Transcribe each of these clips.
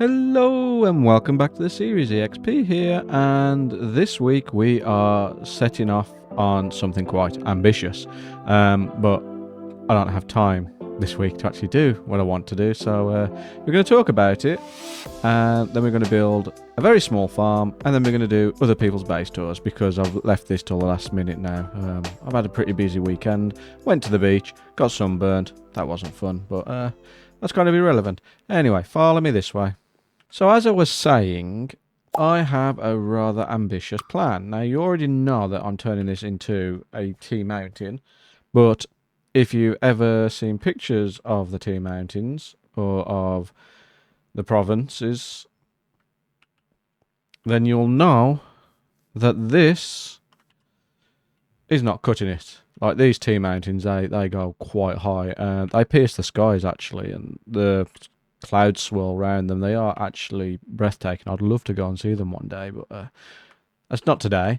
Hello and welcome back to the series. EXP here, and this week we are setting off on something quite ambitious, but I don't have time this week to actually do what I want to do, so we're going to talk about it, and then we're going to build a very small farm, and then we're going to do other people's base tours because I've left this till the last minute now. I've had a pretty busy weekend, went to the beach, got sunburned. That wasn't fun, but that's kind of irrelevant. Anyway, follow me this way. So as I was saying, I have a rather ambitious plan. Now, you already know that I'm turning this into a tea mountain, but if you've ever seen pictures of the tea mountains or of the provinces, then you'll know that this is not cutting it. Like, these tea mountains, they go quite high. They pierce the skies, actually, and the clouds swirl around them. They are actually breathtaking. I'd love to go and see them one day, but that's not today.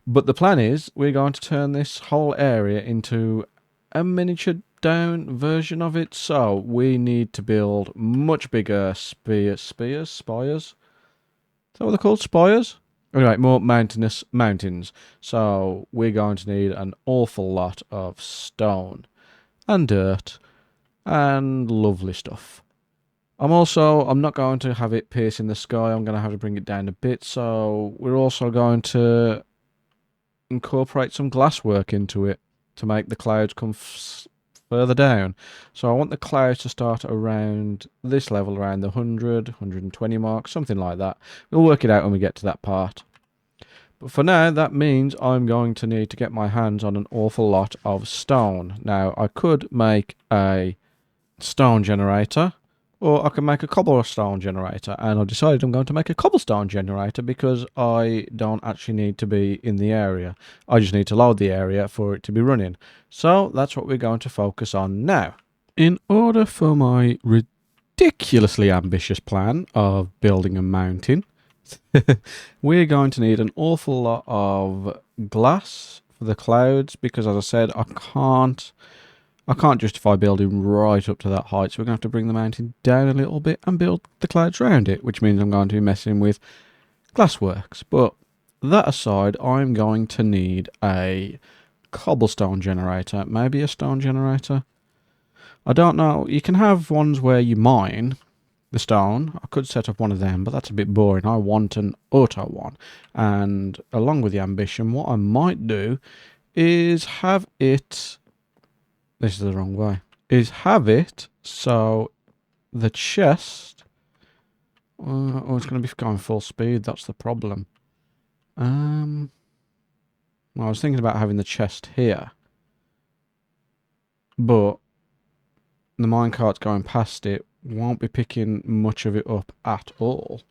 But the plan is we're going to turn this whole area into a miniature down version of it. So we need to build much bigger spires? Is that what they're called? Spires? Anyway, more mountainous mountains. So we're going to need an awful lot of stone and dirt and lovely stuff. I'm not going to have it piercing the sky. I'm going to have to bring it down a bit. So we're also going to incorporate some glasswork into it to make the clouds come further down. So I want the clouds to start around this level, around the 100, 120 mark, something like that. We'll work it out when we get to that part. But for now, that means I'm going to need to get my hands on an awful lot of stone. Now, I could make a stone generator, or I can make a cobblestone generator, and I've decided I'm going to make a cobblestone generator because I don't actually need to be in the area. I just need to load the area for it to be running. So that's what we're going to focus on now. In order for my ridiculously ambitious plan of building a mountain, we're going to need an awful lot of glass for the clouds because, as I said, I can't justify building right up to that height, so we're going to have to bring the mountain down a little bit and build the clouds around it, which means I'm going to be messing with glassworks. But that aside, I'm going to need a cobblestone generator, maybe a stone generator. I don't know. You can have ones where you mine the stone. I could set up one of them, but that's a bit boring. I want an auto one. And along with the ambition, what I might do is have it... This is the wrong way. Is have it so the chest... oh, it's going to be going full speed. That's the problem. Well, I was thinking about having the chest here, but the minecart's going past it won't be picking much of it up at all.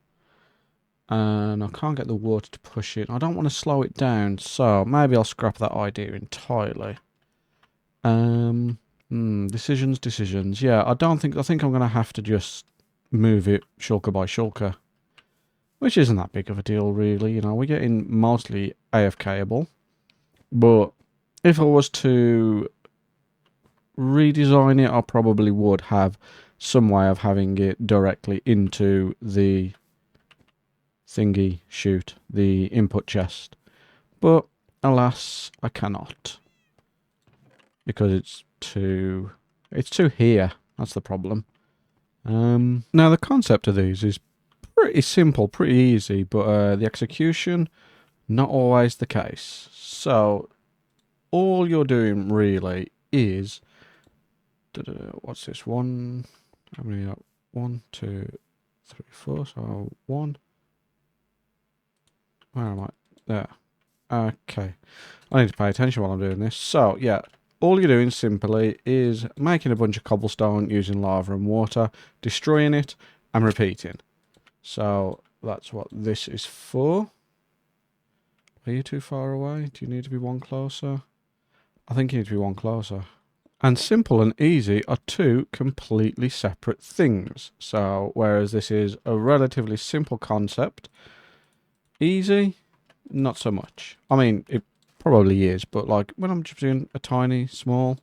And I can't get the water to push it. I don't want to slow it down, so maybe I'll scrap that idea entirely. Decisions. Yeah, I think I'm going to have to just move it shulker by shulker, which isn't that big of a deal, really. You know, we're getting mostly AFKable, but if I was to redesign it, I probably would have some way of having it directly into the thingy chute, the input chest. But alas, I cannot. Because it's too here. That's the problem. Now the concept of these is pretty simple, pretty easy, but the execution, not always the case. So all you're doing really is, what's this? How many? 1, 2, 3, 4. So 1. Where am I? There. Okay. I need to pay attention while I'm doing this. So yeah. All you're doing simply is making a bunch of cobblestone using lava and water, destroying it, and repeating. So that's what this is for. Are you too far away? Do you need to be one closer? I think you need to be one closer. And simple and easy are two completely separate things. So whereas this is a relatively simple concept, easy, not so much. I mean, it probably is, but like when I'm just doing a tiny, small,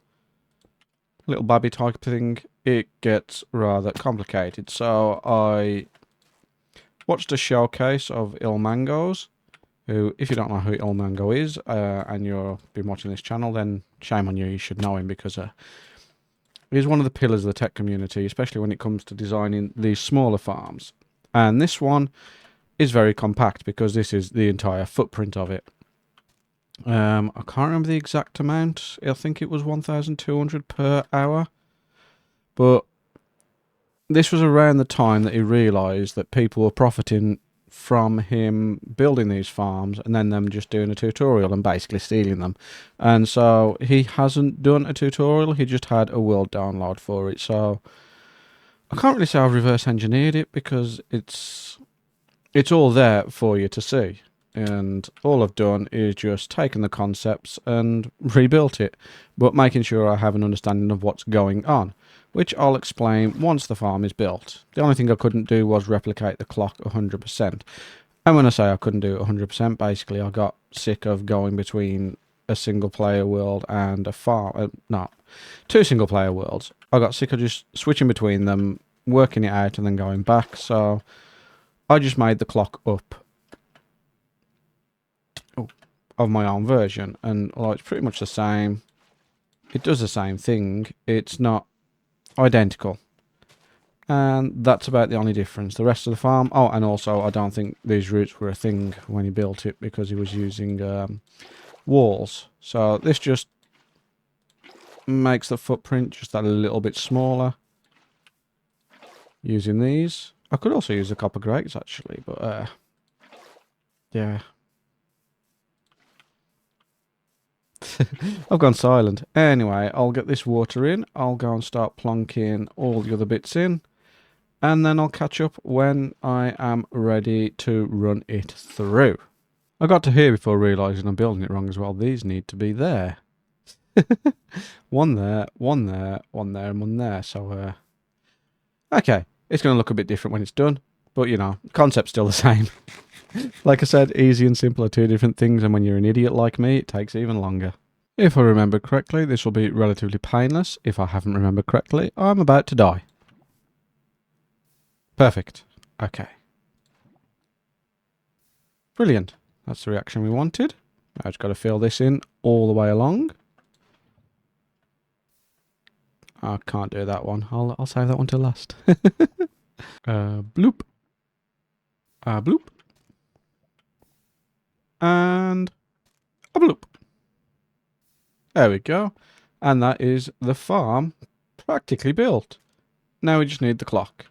little babby type thing, it gets rather complicated. So I watched a showcase of Ilmangos, who, if you don't know who Ilmango is, and you've been watching this channel, then shame on you, you should know him, because he's one of the pillars of the tech community, especially when it comes to designing these smaller farms. And this one is very compact, because this is the entire footprint of it. I can't remember the exact amount. I think it was 1,200 per hour. But this was around the time that he realised that people were profiting from him building these farms and then them just doing a tutorial and basically stealing them. And so he hasn't done a tutorial, he just had a world download for it. So I can't really say I've reverse engineered it, because it's all there for you to see. And all I've done is just taken the concepts and rebuilt it, but making sure I have an understanding of what's going on, which I'll explain once the farm is built. The only thing I couldn't do was replicate the clock 100%. And when I say I couldn't do it 100%, basically I got sick of going between a single player world and a farm. No, 2 single player worlds. I got sick of just switching between them, working it out and then going back. So I just made the clock up of my own version, and it's pretty much the same. It does the same thing. It's not identical, and that's about the only difference. The rest of the farm, oh, and also I don't think these routes were a thing when he built it, because he was using walls. So this just makes the footprint just a little bit smaller using these. I could also use the copper grates actually, but yeah. I've gone silent. Anyway, I'll get this water in. I'll go and start plonking all the other bits in. And then I'll catch up when I am ready to run it through. I got to here before realising I'm building it wrong as well. These need to be there. One there, one there, one there, and one there. So, okay. It's going to look a bit different when it's done. But, you know, concept's still the same. Like I said, easy and simple are 2 different things, and when you're an idiot like me, it takes even longer. If I remember correctly, this will be relatively painless. If I haven't remembered correctly, I'm about to die. Perfect. Okay. Brilliant. That's the reaction we wanted. Now I've just got to fill this in all the way along. I can't do that one. I'll save that one till last. Bloop. Bloop. And a bloop. There we go. And that is the farm practically built. Now we just need the clock.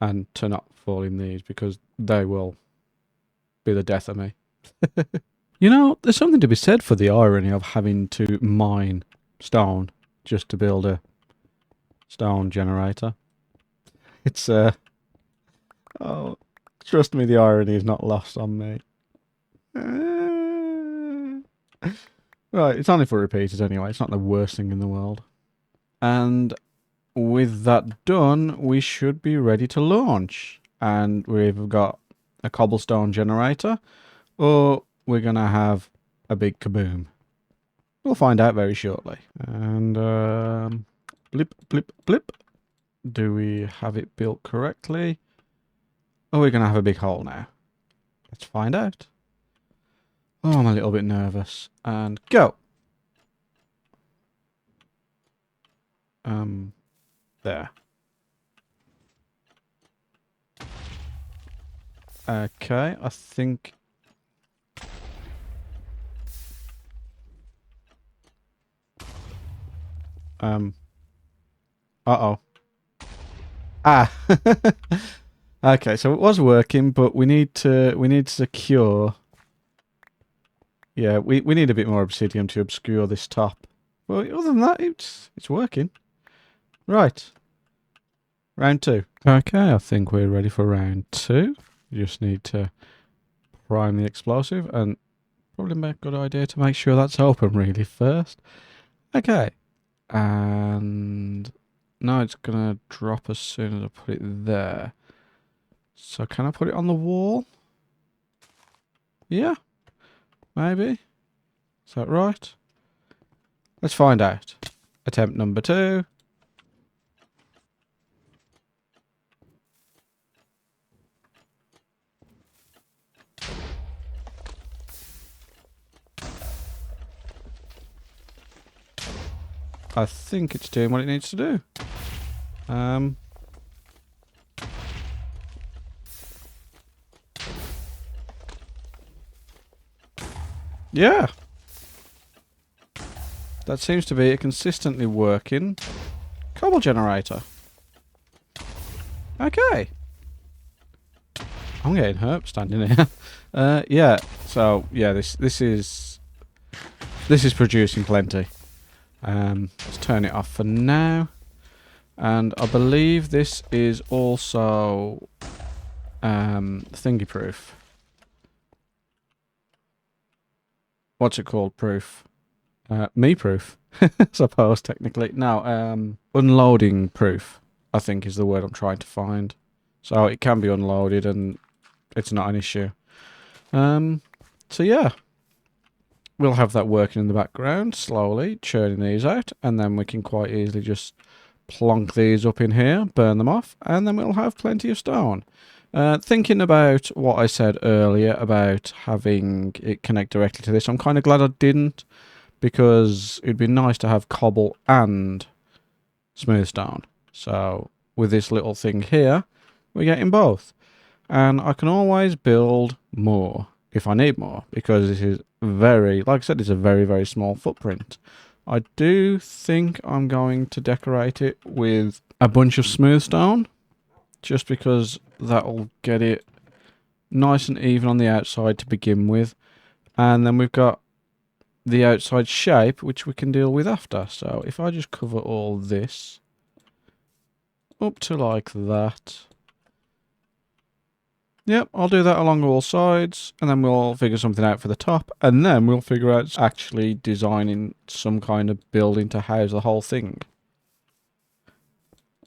And to not fall in these, because they will be the death of me. You know, there's something to be said for the irony of having to mine stone just to build a stone generator. It's, oh, trust me, the irony is not lost on me. Right, it's only for repeaters anyway. It's not the worst thing in the world. And with that done, we should be ready to launch. And we've got a cobblestone generator, or we're going to have a big kaboom. We'll find out very shortly. And blip, blip, blip. Do we have it built correctly? Or we're going to have a big hole now. Let's find out. Oh, I'm a little bit nervous. And go. There. Okay, I think... Uh-oh. Ah! Okay, so it was working, but we need to secure... Yeah, we need a bit more obsidian to obscure this top. Well, other than that, it's working. Right. Round 2. Okay, I think we're ready for round 2. You just need to prime the explosive, and probably a good idea to make sure that's open really first. Okay. And now it's going to drop as soon as I put it there. So can I put it on the wall? Yeah. Maybe. Is that right? Let's find out. Attempt number 2. I think it's doing what it needs to do. Yeah. That seems to be a consistently working cobble generator. Okay. I'm getting hurt standing here. Yeah. So yeah, this is producing plenty. Let's turn it off for now. And I believe this is also thingy proof. What's it called? Proof. Me proof, I suppose technically. No, unloading proof, I think is the word I'm trying to find. So it can be unloaded and it's not an issue. So yeah. We'll have that working in the background, slowly churning these out, and then we can quite easily just plonk these up in here, burn them off, and then we'll have plenty of stone. Thinking about what I said earlier about having it connect directly to this, I'm kind of glad I didn't, because it'd be nice to have cobble and smooth stone. So with this little thing here, we're getting both. And I can always build more if I need more, because this is very, like I said, it's a very, very small footprint. I do think I'm going to decorate it with a bunch of smooth stone, just because that'll get it nice and even on the outside to begin with. And then we've got the outside shape, which we can deal with after. So if I just cover all this up to like that. Yep, I'll do that along all sides, and then we'll figure something out for the top, and then we'll figure out actually designing some kind of building to house the whole thing.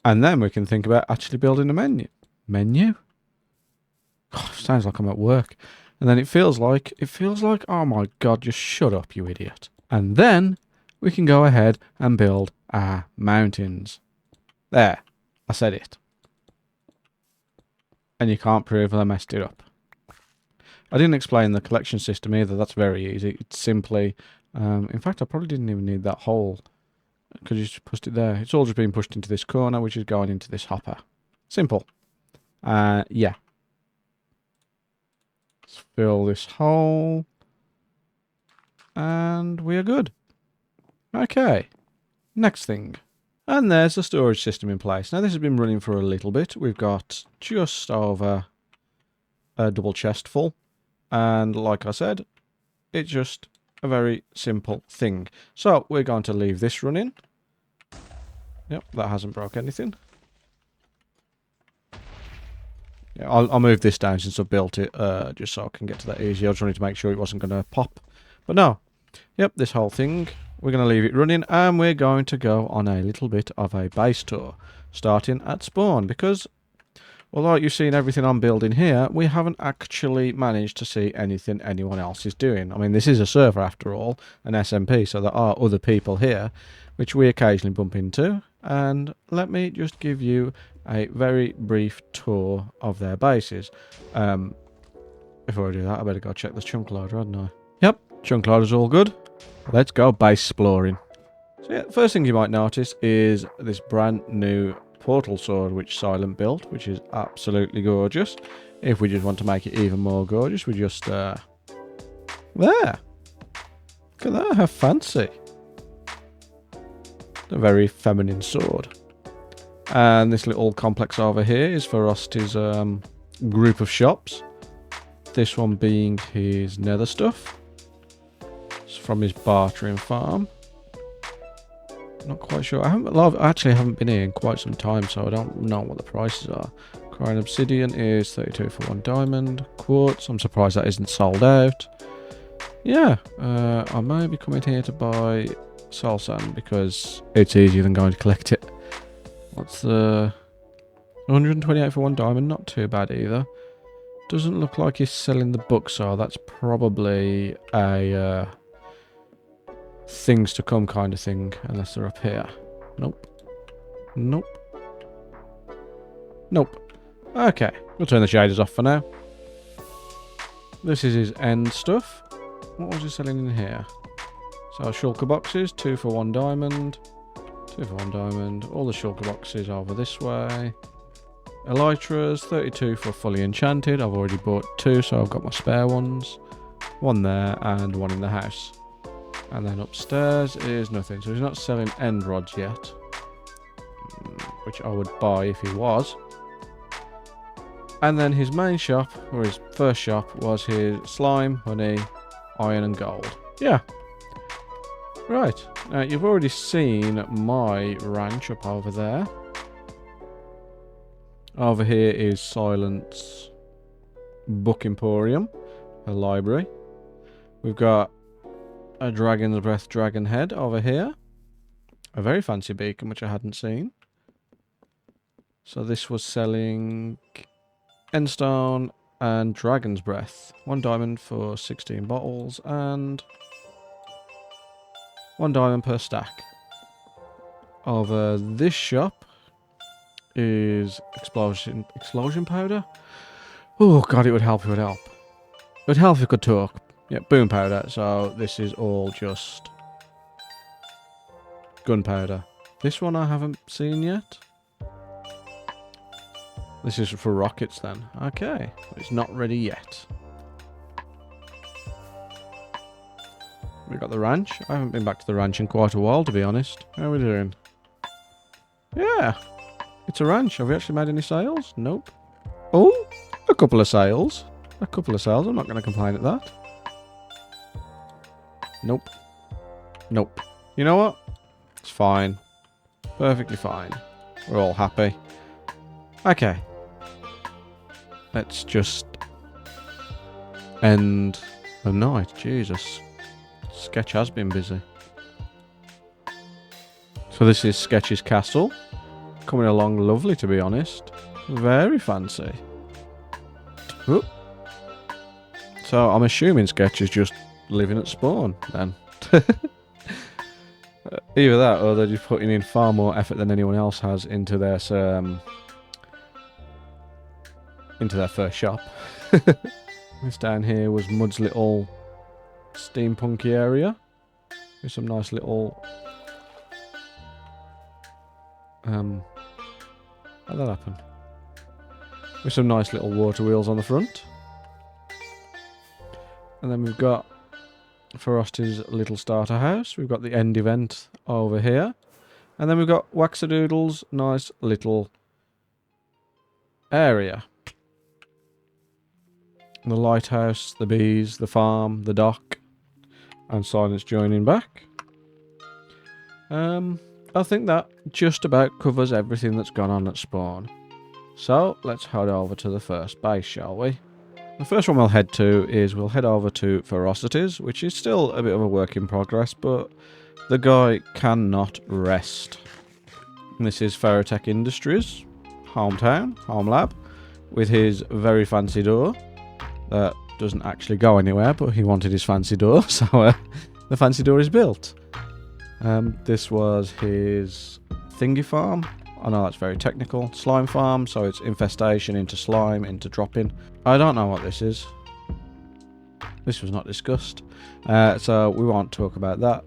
And then we can think about actually building a menu. Menu? Oh, sounds like I'm at work. And then it feels like, oh my god, just shut up, you idiot. And then we can go ahead and build our mountains. There, I said it. And you can't prove that I messed it up. I didn't explain the collection system either. That's very easy. It's simply, in fact, I probably didn't even need that hole, because you just pushed it there. It's all just being pushed into this corner, which is going into this hopper. Simple. Yeah. Let's fill this hole. And we are good. Okay. Next thing. And there's the storage system in place. Now this has been running for a little bit. We've got just over a double chest full. And like I said, it's just a very simple thing. So we're going to leave this running. Yep, that hasn't broke anything. Yeah, I'll move this down since I built it, just so I can get to that easier. I just wanted to make sure it wasn't going to pop. But no. Yep, this whole thing. We're going to leave it running, and we're going to go on a little bit of a base tour, starting at spawn, because although you've seen everything I'm building here, we haven't actually managed to see anything anyone else is doing. I mean, this is a server after all, an SMP, so there are other people here, which we occasionally bump into, and let me just give you a very brief tour of their bases. Before I do that, I better go check the chunk loader, hadn't I? Yep, chunk loader's all good. Let's go base exploring. So yeah, first thing you might notice is this brand new portal sword which Silent built, which is absolutely gorgeous. If we just want to make it even more gorgeous, we just there. Look at that, how fancy. A very feminine sword. And this little complex over here is for Rusty's group of shops. This one being his nether stuff. From his bartering farm. Not quite sure. I actually haven't been here in quite some time, so I don't know what the prices are. Crying obsidian is 32 for 1 diamond. Quartz, I'm surprised that isn't sold out. Yeah, I may be coming here to buy soul sand because it's easier than going to collect it. What's the 128 for 1 diamond? Not too bad either. Doesn't look like he's selling the book, so that's probably a things to come kind of thing, unless they're up here. Nope. Nope. Nope. Okay, we'll turn the shaders off for now. This is his end stuff. What was he selling in here? So shulker boxes, 2 for 1 diamond. 2 for 1 diamond. All the shulker boxes over this way. Elytras, 32 for fully enchanted. I've already bought 2, so I've got my spare ones. 1 there and 1 in the house. And then upstairs is nothing. So he's not selling end rods yet, which I would buy if he was. And then his main shop, or his first shop, was his slime, honey, iron and gold. Yeah. Right. Now, you've already seen my ranch up over there. Over here is Silence Book Emporium, a library. We've got a Dragon's Breath Dragon Head over here. A very fancy beacon, which I hadn't seen. So this was selling Endstone and Dragon's Breath. 1 diamond for 16 bottles and 1 diamond per stack. Over this shop is explosion powder. Oh god, it would help if it would help. It would help if it could talk. Yeah, boom powder. So this is all just gunpowder. This one I haven't seen yet. This is for rockets then. Okay, it's not ready yet. We got the ranch. I haven't been back to the ranch in quite a while, to be honest. How are we doing? Yeah, it's a ranch. Have we actually made any sales? Nope. Oh, a couple of sales. A couple of sales. I'm not going to complain at that. Nope. Nope. You know what? It's fine. Perfectly fine. We're all happy. Okay. Let's just end the night. Jesus. Sketch has been busy. So this is Sketch's castle. Coming along lovely, to be honest. Very fancy. Oop. So I'm assuming Sketch is just living at spawn then. Either that or they're just putting in far more effort than anyone else has into their first shop. This down here was Mud's little steampunky area with some nice little how'd that happen? With some nice little water wheels on the front. And then we've got Frosty's little starter house. We've got the end event over here. And then we've got Waxadoodle's nice little area. The lighthouse, the bees, the farm, the dock, and Silence joining back. I think that just about covers everything that's gone on at spawn. So let's head over to the first base, shall we? The first one we'll head to is we'll head over to Ferocities, which is still a bit of a work in progress, but the guy cannot rest. And this is Ferrotech Industries, hometown, home lab, with his very fancy door that doesn't actually go anywhere, but he wanted his fancy door, so the fancy door is built. This was his thingy farm. I know that's very technical. Slime farm, so it's infestation into slime, into dropping. I don't know what this is. This was not discussed. So we won't talk about that.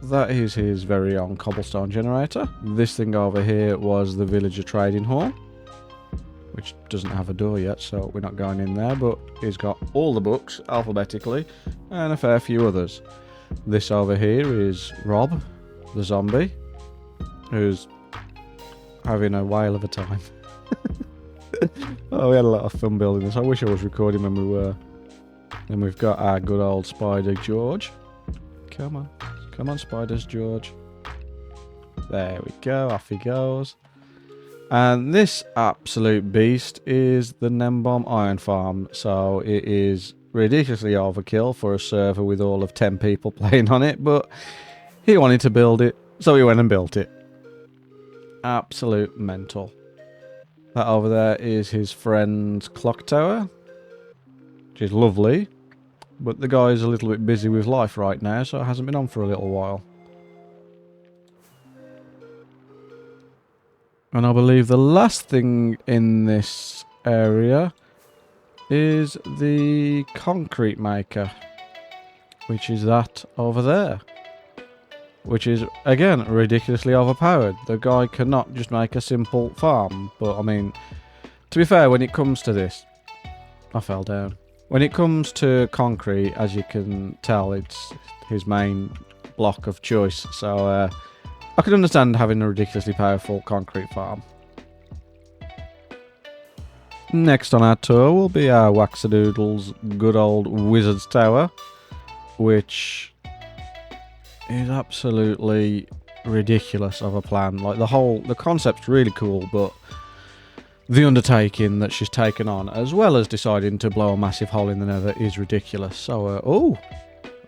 That is his very own cobblestone generator. This thing over here was the villager trading hall, which doesn't have a door yet, so we're not going in there, but he's got all the books alphabetically and a fair few others. This over here is Rob, the zombie, who's having a whale of a time. Oh, we had a lot of fun building this. I wish I was recording when we were. Then we've got our good old spider George. Come on. Come on, spiders, George. There we go. Off he goes. And this absolute beast is the Nembomb Iron Farm. So it is ridiculously overkill for a server with all of 10 people playing on it. But he wanted to build it, so he went and built it. Absolute mental. That over there is his friend's clock tower, which is lovely, but the guy's a little bit busy with life right now, so it hasn't been on for a little while. And I believe the last thing in this area is the concrete maker, which is that over there. which is, again, ridiculously overpowered. The guy cannot just make a simple farm. But, I mean, to be fair, when it comes to this... I fell down. When it comes to concrete, as you can tell, it's his main block of choice. So, I can understand having a ridiculously powerful concrete farm. Next on our tour will be our Waxadoodle's good old Wizard's Tower, which is absolutely ridiculous of a plan. Like, the concept's really cool, but the undertaking that she's taken on, as well as deciding to blow a massive hole in the nether, is ridiculous. So,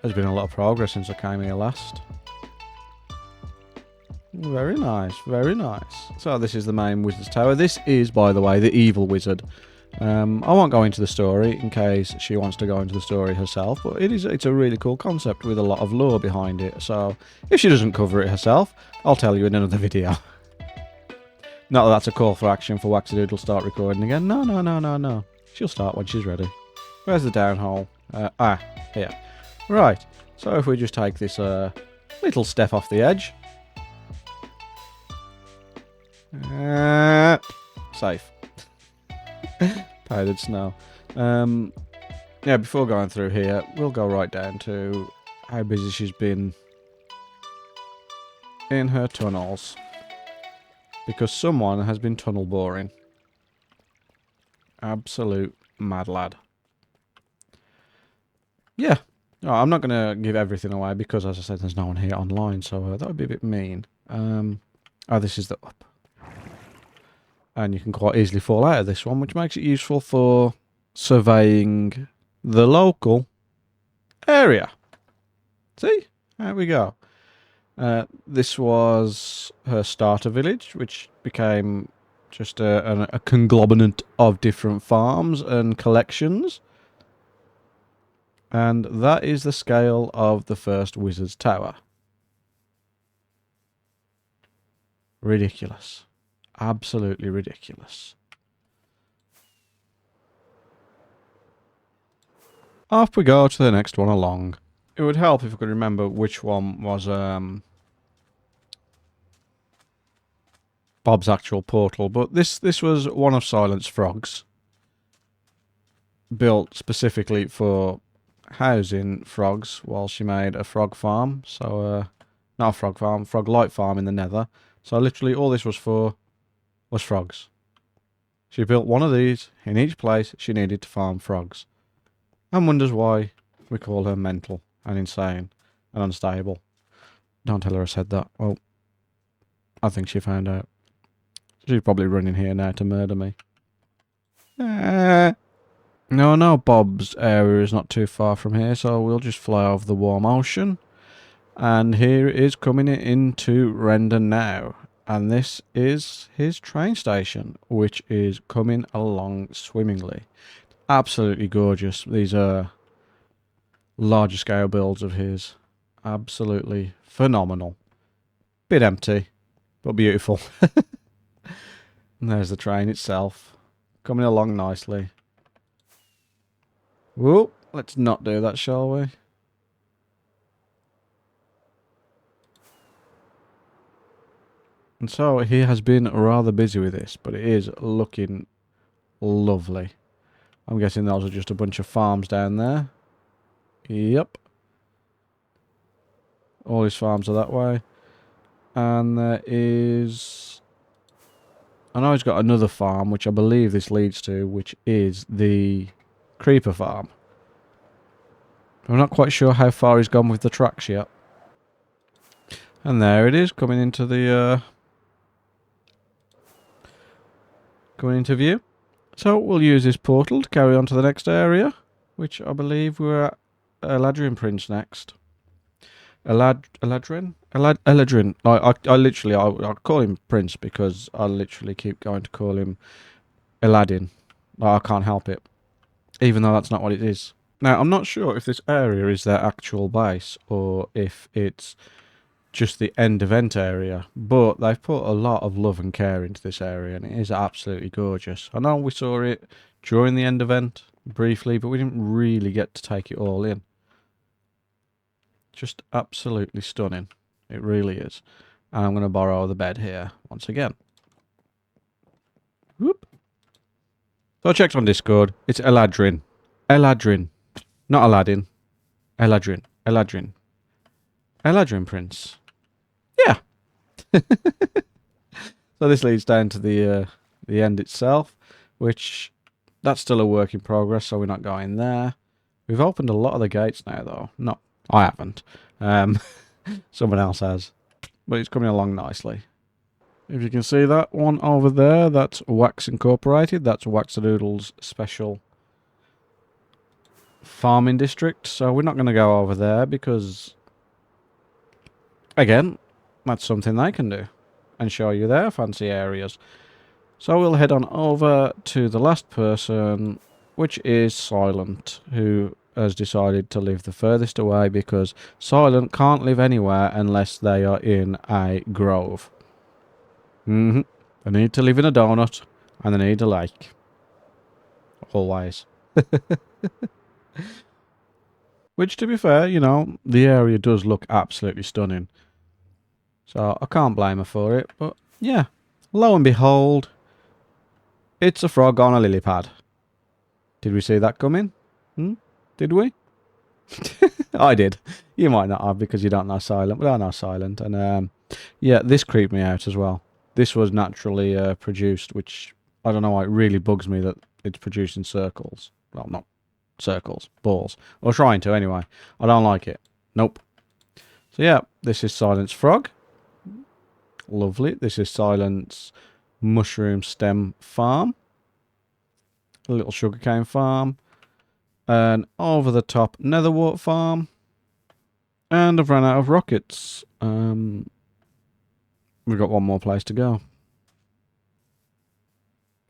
there's been a lot of progress since I came here last. Very nice, very nice. So this is the main Wizard's Tower. This is, by the way, the evil wizard. I won't go into the story in case she wants to go into the story herself, but it's a really cool concept with a lot of lore behind it. So if she doesn't cover it herself, I'll tell you in another video. Not that that's a call for action for Waxadoodle start recording again. No. She'll start when she's ready. Where's the downhole? Here. Right. So if we just take this little step off the edge. Safe. Powdered snow. Yeah, before going through here, we'll go right down to how busy she's been in her tunnels. Because someone has been tunnel boring. Absolute mad lad. Yeah. Oh, I'm not going to give everything away because, as I said, there's no one here online, so that would be a bit mean. This is the up. And you can quite easily fall out of this one, which makes it useful for surveying the local area. See? There we go. This was her starter village, which became just a conglomerate of different farms and collections. And that is the scale of the first Wizard's Tower. Ridiculous. Absolutely ridiculous. Off we go to the next one along. It would help if I could remember which one was Bob's actual portal, but this was one of Silence Frog's, built specifically for housing frogs while she made a frog farm. So not a frog farm, frog light farm in the nether. So literally all this was for was frogs. She built one of these in each place she needed to farm frogs. And wonders why we call her mental and insane and unstable. Don't tell her I said that. Well, I think she found out. She's probably running here now to murder me. No, Bob's area is not too far from here, so we'll just fly over the warm ocean. And here it is coming into Render now. And this is his train station, which is coming along swimmingly. Absolutely gorgeous. These are larger scale builds of his. Absolutely phenomenal. Bit empty, but beautiful. And there's the train itself. Coming along nicely. Whoop, let's not do that, shall we? And so he has been rather busy with this, but it is looking lovely. I'm guessing those are just a bunch of farms down there. Yep. All his farms are that way. And there is... I know he's got another farm, which I believe this leads to, which is the creeper farm. I'm not quite sure how far he's gone with the tracks yet. And there it is, coming into the... coming into view. So we'll use this portal to carry on to the next area, which I believe we're at Eladrin Prince next. Eladrin? Eladrin. I literally, I call him Prince because I literally keep going to call him Aladdin. I can't help it, even though that's not what it is. Now, I'm not sure if this area is their actual base or if it's just the end event area, but they've put a lot of love and care into this area, and it is absolutely gorgeous. I know we saw it during the end event briefly, but we didn't really get to take it all in. Just absolutely stunning. It really is. And I'm going to borrow the bed here once again. Whoop. So I checked on Discord. It's Eladrin. Eladrin. Not Aladdin. Eladrin. Eladrin. Eladrin Prince. Yeah. So this leads down to the end itself, which that's still a work in progress, so we're not going there. We've opened a lot of the gates now, though. No, I haven't. Someone else has. But it's coming along nicely. If you can see that one over there, that's Wax Incorporated. That's Waxadoodle's special farming district. So we're not going to go over there because, again, that's something they can do and show you their fancy areas. So we'll head on over to the last person, which is Silent, who has decided to live the furthest away because Silent can't live anywhere unless they are in a grove. They need to live in a donut and they need a lake. Always. Which, to be fair, you know, the area does look absolutely stunning. So I can't blame her for it, but yeah, lo and behold, it's a frog on a lily pad. Did we see that coming? Did we? I did. You might not have because you don't know Silent, but I know Silent. And yeah, this creeped me out as well. This was naturally produced, which I don't know why it really bugs me that it's produced in circles. Well, not circles, balls. Or trying to anyway. I don't like it. Nope. So yeah, this is Silent's frog. Lovely. This is Silent's mushroom stem farm. A little sugarcane farm. An over the top netherwort farm. And I've run out of rockets. We've got one more place to go.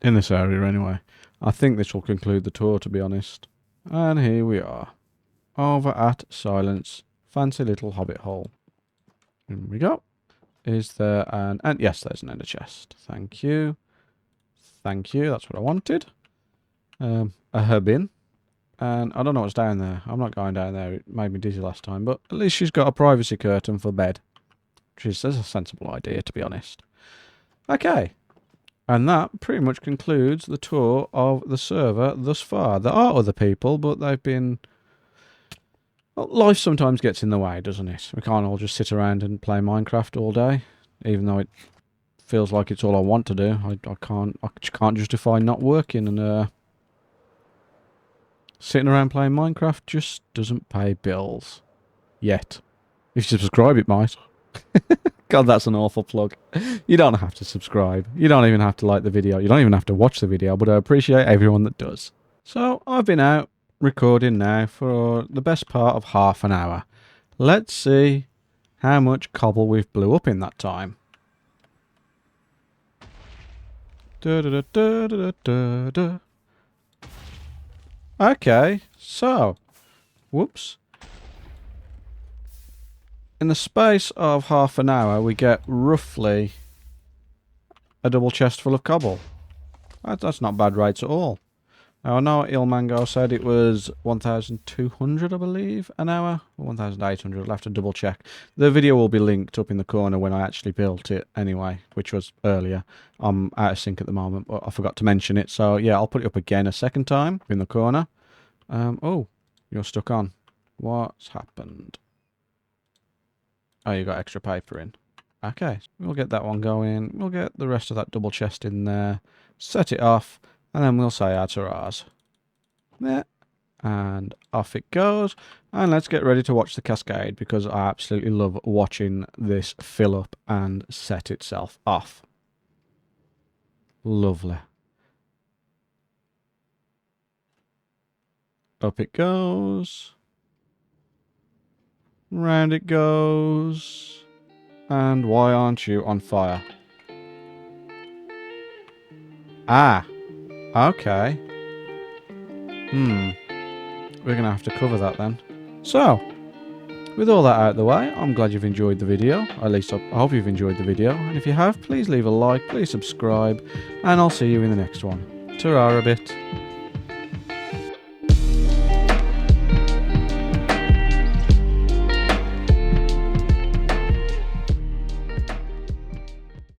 In this area anyway. I think this will conclude the tour, to be honest. And here we are. Over at Silent's fancy little hobbit hole. Here we go. Is there an... And yes, there's an ender chest. Thank you. Thank you. That's what I wanted. A herbin. And I don't know what's down there. I'm not going down there. It made me dizzy last time. But at least she's got a privacy curtain for bed. Which is a sensible idea, to be honest. Okay. And that pretty much concludes the tour of the server thus far. There are other people, but they've been... Well, life sometimes gets in the way, doesn't it? We can't all just sit around and play Minecraft all day. Even though it feels like it's all I want to do. I can't justify not working and... Sitting around playing Minecraft just doesn't pay bills. Yet. If you subscribe, it might. God, that's an awful plug. You don't have to subscribe. You don't even have to like the video. You don't even have to watch the video, but I appreciate everyone that does. So, I've been out recording now for the best part of half an hour. Let's see how much cobble we've blew up in that time. Okay, so, whoops. In the space of half an hour, we get roughly a double chest full of cobble. That's not bad rates at all. Now, I know Ilmango said it was 1,200, I believe, an hour. Or 1,800, I'll have to double check. The video will be linked up in the corner when I actually built it anyway, which was earlier. I'm out of sync at the moment, but I forgot to mention it. So, yeah, I'll put it up again a second time in the corner. Oh, you're stuck on. What's happened? Oh, you got extra paper in. Okay, we'll get that one going. We'll get the rest of that double chest in there. Set it off. And then we'll say our ta-ra's. There. And off it goes. And let's get ready to watch the cascade. Because I absolutely love watching this fill up and set itself off. Lovely. Up it goes. Round it goes. And why aren't you on fire? Ah. Okay. We're going to have to cover that then. So, with all that out of the way, I'm glad you've enjoyed the video. At least I hope you've enjoyed the video. And if you have, please leave a like, please subscribe. And I'll see you in the next one. Ta-ra a bit.